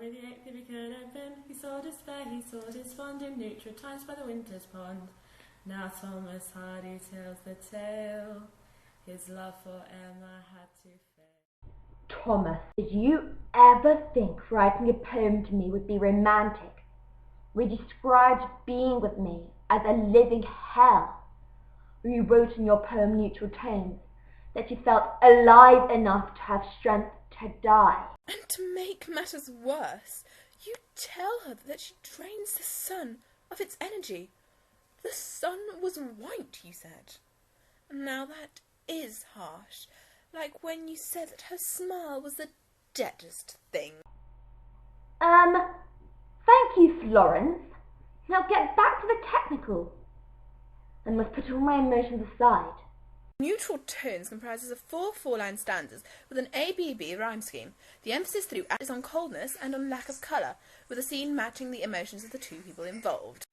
Hardy the eighth, if he could have been, he saw despair, he saw despond in neutral times by the winter's pond. Now Thomas Hardy tells the tale, his love for Emma had to fail. Thomas, did you ever think writing a poem to me would be romantic? We described being with me as a living hell. You wrote in your poem Neutral Tones that you felt alive enough to have strength to die. And to make matters worse, you tell her that she drains the sun of its energy. The sun was white, you said. Now that is harsh, like when you said that her smile was the deadest thing. Thank you, Florence. Now get back to the technical. I must put all my emotions aside. Neutral Tones comprises of 4 four-line stanzas with an ABB rhyme scheme. The emphasis throughout is on coldness and on lack of colour, with the scene matching the emotions of the two people involved.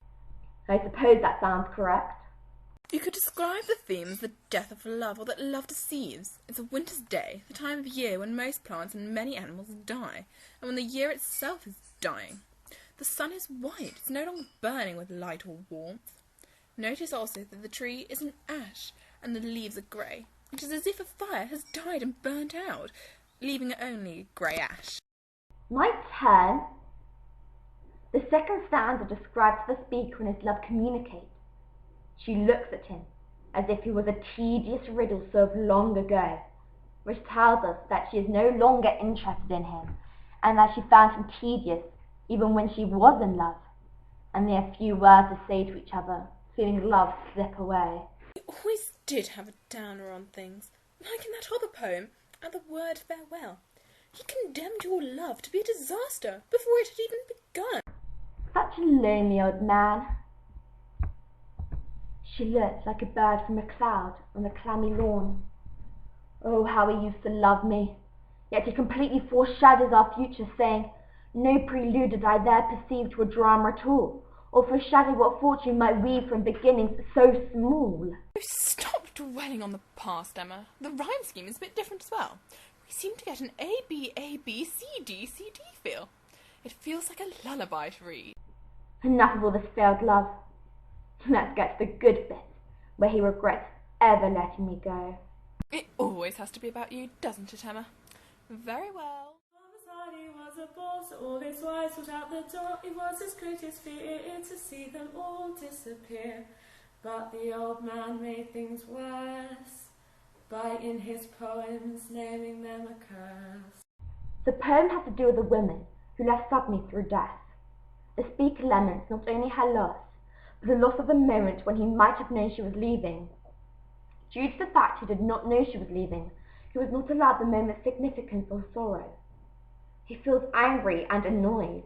I suppose that sounds correct. You could describe the theme as the death of love, or that love deceives. It's a winter's day, the time of year when most plants and many animals die, and when the year itself is dying. The sun is white, it's no longer burning with light or warmth. Notice also that the tree is an ash, and the leaves are grey. It is as if a fire has died and burnt out, leaving only grey ash. My turn. The second stanza describes the speaker and his love communicate. She looks at him as if he was a tedious riddle solved long ago, which tells us that she is no longer interested in him, and that she found him tedious even when she was in love, and they have few words to say to each other, feeling love slip away. You always did have a downer on things, like in that other poem, At the Word Farewell. He condemned your love to be a disaster before it had even begun. Such a lonely old man. She looked like a bird from a cloud on the clammy lawn. Oh, how he used to love me, yet he completely foreshadows our future, saying, no prelude did I there perceive to a drama at all, or foreshadow what fortune might weave from beginnings so small. Stop dwelling on the past, Emma. The rhyme scheme is a bit different as well. We seem to get an A-B-A-B-C-D-C-D feel. It feels like a lullaby to read. Enough of all this failed love. Let's get to the good bit, where he regrets ever letting me go. It always has to be about you, doesn't it, Emma? Very well. Thomas Hardy was a bore, so all his wives went out the door. It was his greatest fear to see them all disappear. But the old man made things worse by in his poems naming them a curse. The poem has to do with a woman who left suddenly through death. The speaker laments not only her loss, but the loss of the moment when he might have known she was leaving. Due to the fact he did not know she was leaving, he was not allowed the moment's significance or sorrow. He feels angry and annoyed.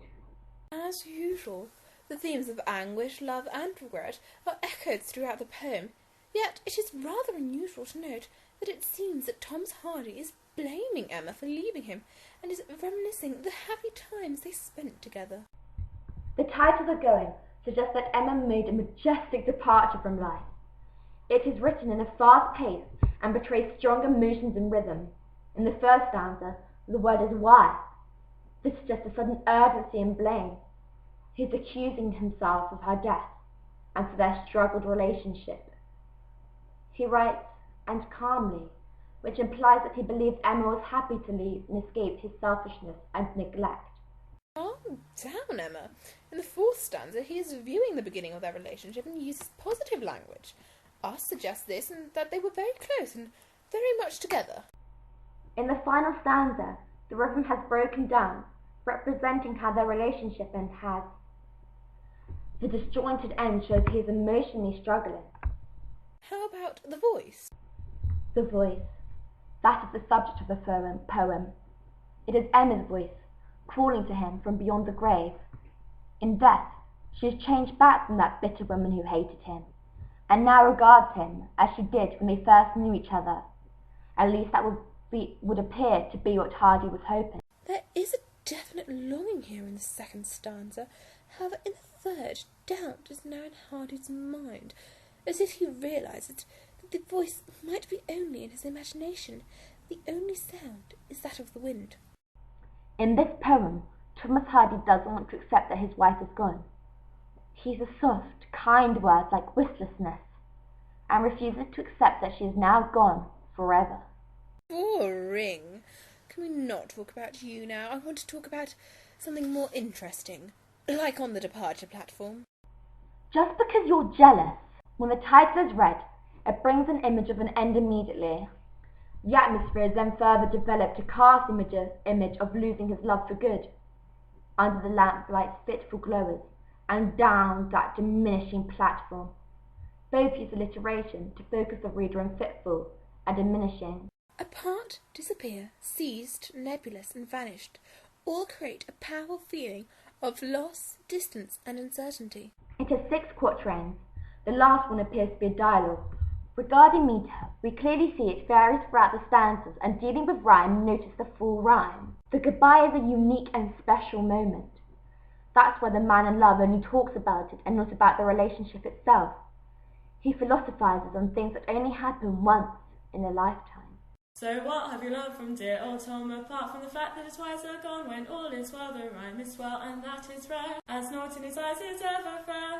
As usual, the themes of anguish, love and regret are echoed throughout the poem, yet it is rather unusual to note that it seems that Thomas Hardy is blaming Emma for leaving him, and is reminiscing the happy times they spent together. The title of the going suggests that Emma made a majestic departure from life. It is written in a fast pace and betrays strong emotions and rhythm. In the first stanza, the word is why. This suggests a sudden urgency and blame. He is accusing himself of her death and for their struggled relationship. He writes, and calmly, which implies that he believes Emma was happy to leave and escape his selfishness and neglect. Calm down, Emma. In the fourth stanza, he is viewing the beginning of their relationship and uses positive language. Us suggests this and that they were very close and very much together. In the final stanza, the rhythm has broken down, representing how their relationship has. The disjointed end shows he is emotionally struggling. How about the voice? The voice. That is the subject of the poem. It is Emma's voice, calling to him from beyond the grave. In death, she has changed back from that bitter woman who hated him, and now regards him as she did when they first knew each other. At least that would appear to be what Hardy was hoping. There is a definite longing here in the second stanza. However, in the third, doubt is now in Hardy's mind, as if he realises that the voice might be only in his imagination. The only sound is that of the wind. In this poem, Thomas Hardy doesn't want to accept that his wife is gone. He uses soft, kind words like listlessness, and refuses to accept that she is now gone forever. Boring. Can we not talk about you now? I want to talk about something more interesting, like on the departure platform. Just because you're jealous, when the title is read, it brings an image of an end immediately. The atmosphere is then further developed to cast image of losing his love for good. Under the lamplight, fitful glowers, and down that diminishing platform. Both use alliteration to focus the reader on fitful and diminishing. Apart, disappear, ceased, nebulous, and vanished, all create a powerful feeling of loss, distance, and uncertainty. It has 6 quatrains. The last one appears to be a dialogue. Regarding meter, we clearly see it varies throughout the stanzas, and dealing with rhyme, notice the full rhyme. The goodbye is a unique and special moment. That's why the man in love only talks about it and not about the relationship itself. He philosophizes on things that only happen once in a lifetime. So what have you learned from dear old Tom, apart from the fact that his twice are gone when all is well, the rhyme is swell and that is rare, as naught in his eyes is ever fair.